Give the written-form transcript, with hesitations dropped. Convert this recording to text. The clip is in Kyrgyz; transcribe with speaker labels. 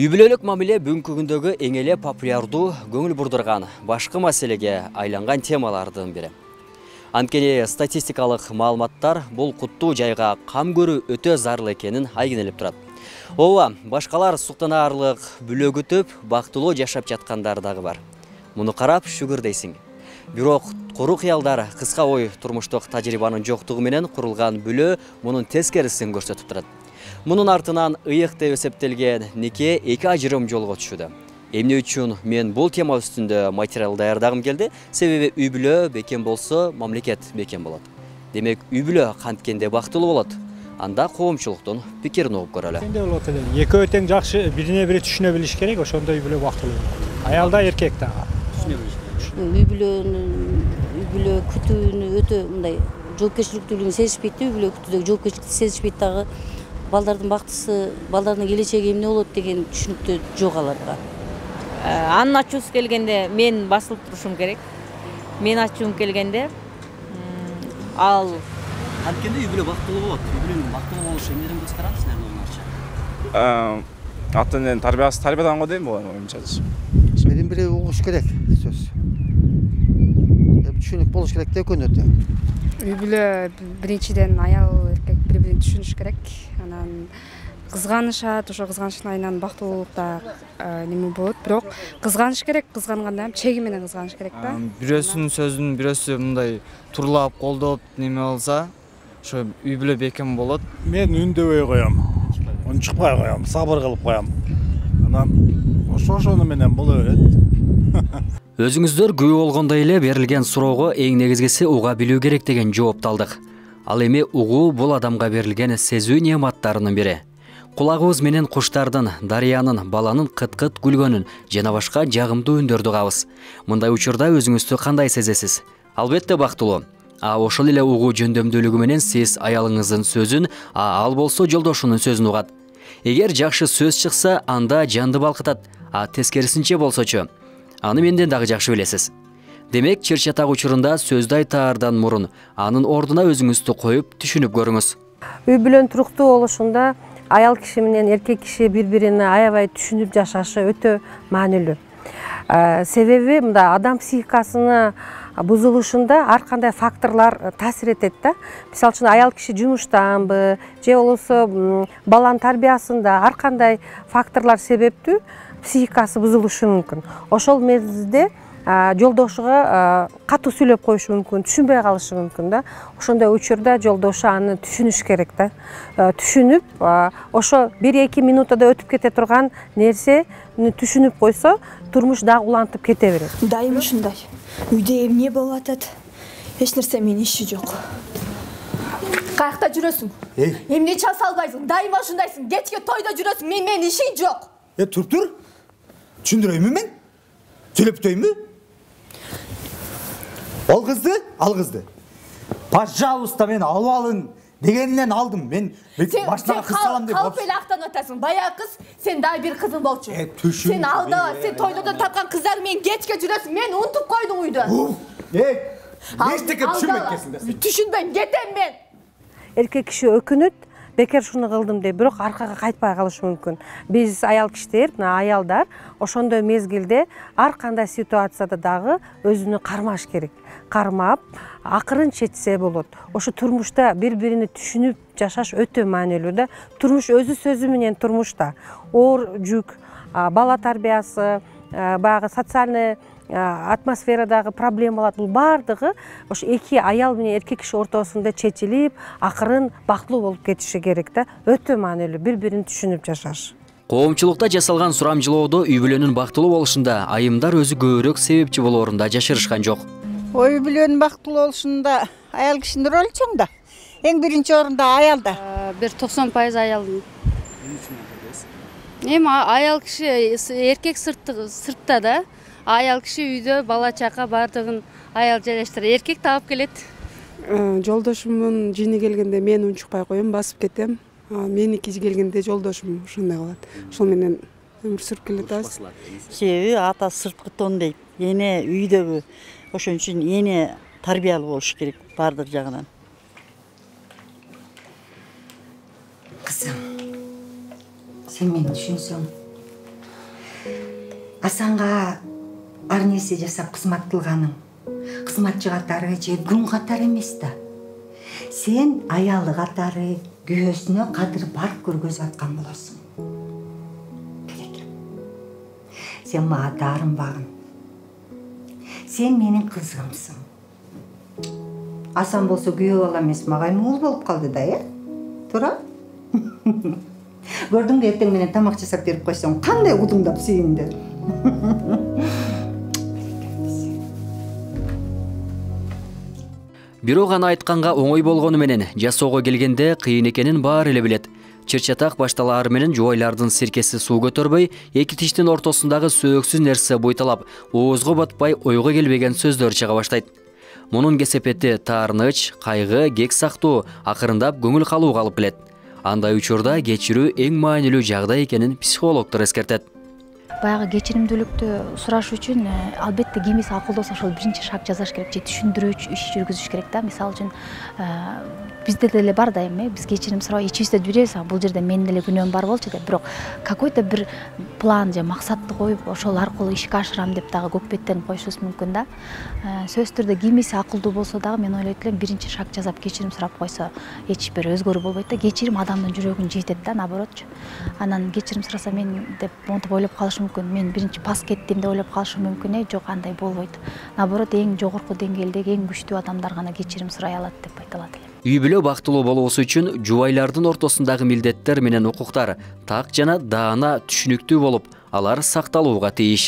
Speaker 1: Үй бүлөлүк мамиле бүгүнкү күндөгү эң эле популярдуу, көңүл бурдурган, башкы маселеге айланган темалардын бири. Анткени статистикалык маалыматтар бул куттуу жайга кам көрүү өтө зарыл экенин айгинелеп турат. Ооба, башкалар суктанаарлык бүлө күтүп, бактылуу жашап жаткандар дагы бар. Муну карап шүгүр дейсиң. Бирок куру кыялдар, кыска ой турмуштук тажрыйбанын жоктугу менен курулган бүлө мунун тескерисин көрсөтүп турат. Мунун артынан ыйык деп эсептелген неке эки ажырым жолго түшүүдө. Эмне үчүн мен бул тема үстүндө материал даярдагым келди? Себеби үй бүлө бекем болсо, мамлекет бекем болот. Демек, үй бүлө канткенде бактылуу болот. Анда коомчулуктун пикирин угуп көрөлү.
Speaker 2: Кандай болот эле? Экөө тең жакшы бирине бири түшүнө билиш керек, ошондой үй бүлө бактылуу болот. Аял да, эркек да. Түшүнө билиш керек.
Speaker 3: Үй бүлө күтүүнү өтө мындай жоопкерчиликтүүлүгүн сезишпейт, үй бүлө күтүүдөгү жоопкерчиликти сезишпейт дагы. Балдардын бактысы, балдардын келечеги эмне болот деген түшүнүктүү жок аларга.
Speaker 4: Анын ачуусу келгенде мен басылып турушум керек. Мен ачуум келгенде ал
Speaker 1: Анткенде үй бүлө бактылуу болот. Үй бүлөнүн бактылуу болушу эмнеден көз-каранды силердин оюңарча?
Speaker 5: Ата-эненин тарбиядан го дейм бул оюмча.
Speaker 6: Бирин бири угуш керек сөз. Түшүнүк болуш керек да экөөнө тең.
Speaker 7: Үй бүлө биринчиден аял эркек бири-бирин түшүнүш керек. Анан кызганышат, ошо кызганычтын айынан бактылуулукта неме болот. Бирок кызганыш керек, кызганганда ham чеги менен кызганыш керек да.
Speaker 8: Бирөөсүнүн сөзүн бирөөсү мындай турлап, колдоп неме алса, ошо үй бүлө бекем болот.
Speaker 9: Мен үндөбөй коем. Унчукпай коем, сабыр кылып коем. Анан ошону менен боло берет.
Speaker 1: Өзүңүздөр күбө болгондой эле берилген суроого эң негизгиси уга билүү керек деген жоопту алдык. Ал эми угуу бул адамга берилген сезүү неаматтарынын бири. Кулагыбыз менен куштардын, дарыянын, баланын кыт-кыт күлгөнүн жана башка жагымдуу үндөрдү угабыз. Мындай учурда өзүңүздү кандай сезесиз? Албетте бактылуу. Ошол эле угуу жөндөмдүүлүгү менен сиз аялыңыздын сөзүн, ал болсо жолдошунун сөзүн угат. Эгер жакшы сөз чыкса, анда жанды балкытат, тескерисинче болсочу. Аны менден дагы жакшы билесиз. Демек, чыр-чатак учурунда сөздү айтаардан мурун анын ордуна өзүңүздү коюп түшүнүп көрүңүз.
Speaker 10: Үй бүлөнүн туруктуу болушунда аял киши менен эркек киши бири-бирине аябай түшүнүп жашашы өтө маанилүү. Себеби мында адам психикасына бузулушунда ар кандай факторлор таасир этет да. Мисалы үчүн аял киши жумуштанбы, же болбосо баланын тарбиясында ар кандай факторлор себептүү психикасы бузулушу мүмкүн. Ошол мезгилде жолдошуга катуу сүйлөп коюшу мүмкүн, түшүнбөй калышы мүмкүн да. Ошондой учурда жолдошу аны түшүнүш керек да. Түшүнүп, ошо 1-2 минутада өтүп кете турган нерсени түшүнүп койсо, турмуш дагы улантып кете берет.
Speaker 11: Дайым ушундай. Үйдө эмне болуп атат? Эч нерсе менин иши жок. Каякта жүрөсүң? Эмне час албайсың? Дайыма ушундайсың. Кечке тойдо жүрөсүң. Менин иши жок.
Speaker 12: Тур. Түшүндүрөймү мен? Сүйлөптөймү? Ал кызды. Пожалуйста, мен алып алың дегенинен алдым. Мен баштага кыз салам деп.
Speaker 11: Калп эле актанып атасың. Баягы кыз, сен дагы бир кызың болчу. Сен алдaba, сен тойлордон тапкан кыздар менен кечке жүрөсүң. Мен унутуп койдуң үйдө.
Speaker 12: Эчтеке түшүнбөйт экенсиң да сен.
Speaker 11: Түшүнбөйм, кетем мен.
Speaker 10: Эркек киши өкүнөт, бекер шуну кылдым деп, бирок аркага кайтпай калышы мүмкүн. Биз аял кишилер, аялдар ошондой мезгилде ар кандай ситуацияда дагы өзүнү кармаш керек. Кармап, акырын чечсе болот. Ошо турмушта бири-бирини түшүнүп жашаш өтө маанилүү да. Турмуш өзү сөзү менен турмушта. Оор жүк, бала тарбиясы, баягы социальный атмосферадагы проблемалар бул бардыгы ошо эки аял менен эркек киши ортосунда чечилип, акырын бактылуу болуп кетиши керек да. Өтө маанилүү, бири-бирин түшүнүп жашаш.
Speaker 1: Коомчулукта жасалган сурамжылоодо үй бүлөнүн бактылуу болушунда айымдар өзү көбүрөөк себепчи болоорунда жашырышкан жок.
Speaker 13: Үй бүлөнүн бактылуу болушунда аял кишинин ролу чоң да. Эң биринчи орунда аялда.
Speaker 3: Бир 90% аялдын. Аял киши эркек сыртта да. Аял киши үйдө бала чака бардыгын аял жайлаштырат. Эркек таап келет.
Speaker 14: Жолдошумдун жини келгенде мен унчукпай коем, басып кетем. Меники келгенде жолдошум ушундай кылат. Ошол менен өмүр сүрүп келатабыз.
Speaker 15: Себеби ата сырткы тон дейт. Эне үйдөгү. Ошон үчүн эне тарбиялуу болуш керек бардык жагынан.
Speaker 16: Кызым, сен мени түшүнсөң, Асанга ар нерсе жасап кызмат кылганың кызматчы катары же күн катары эмес да. Сен аялы катары күйөөсүнө кадыр барып көргөзүп аткан болосуң. Сен мага дарынбагын. Сен менин кызымсың. Асан болсо күйөө бала эмес, мага эми уул болуп калды да, Туура? Көрдүңбү, эртең менен тамак жасап берип койсоң, кандай удуңдап сүйүндү.
Speaker 1: Бирок гана айтканга оңой болгону менен жасоого келгенде кыйын экенин баары эле билет. Чыр-чатак башталаары менен жубайлардын сиркеси суу көтөрбөй, эки тиштин ортосундагы сөөксүз нерсе буйталап, оозго батпай ойго келбеген сөздөр чыга баштайт. Мунун кесепети таарыныч, кайгы, кек сактуу, акырындап көңүл калууга алып келет. Андай учурда кечирүү эң маанилүү жагдай экенин психологдор эскертет.
Speaker 17: Баягы кечиримдүүлүктү сураш үчүн албетте кимиси акылдуу ошол биринчи шаг жасаш керек же түшүндүрүүчү иш жүргүзүш керек да. Мисалы үчүн бизде деле бар да эми, биз кечирим сурап ичибизде жүрөбүз, бул жерде менин деле күнөөм бар болчу деп, бирок какой-то бир план же максатты коюп, ошол аркылуу ишке ашырам деп дагы көкпеттенип коюшубуз мүмкүн да. Сөзсүз түрдө кимиси акылдуу болсо дагы мен ойлойт элем, биринчи шаг жасап кечирим сурап койсо эч бир өзгөрүү болбойт да. Кечирим адамдын жүрөгүн жейтет да, наоборотчу. Анан кечирим сураса мен деп монтип ойлоп калышы мүмкүн, мен биринчи пас кеттим деп ойлоп калышы мүмкүн. Жок, андай болбойт. Наоборот, эң жогорку деңгээлдеги эң күчтүү адамдар гана кечирим сурай алат деп айтылат эле.
Speaker 1: Үй бүлө бактылуу болуусу үчүн жубайлардын ортосундагы милдеттер менен укуктар так жана даана түшүнүктүү болуп, алар сакталууга тийиш.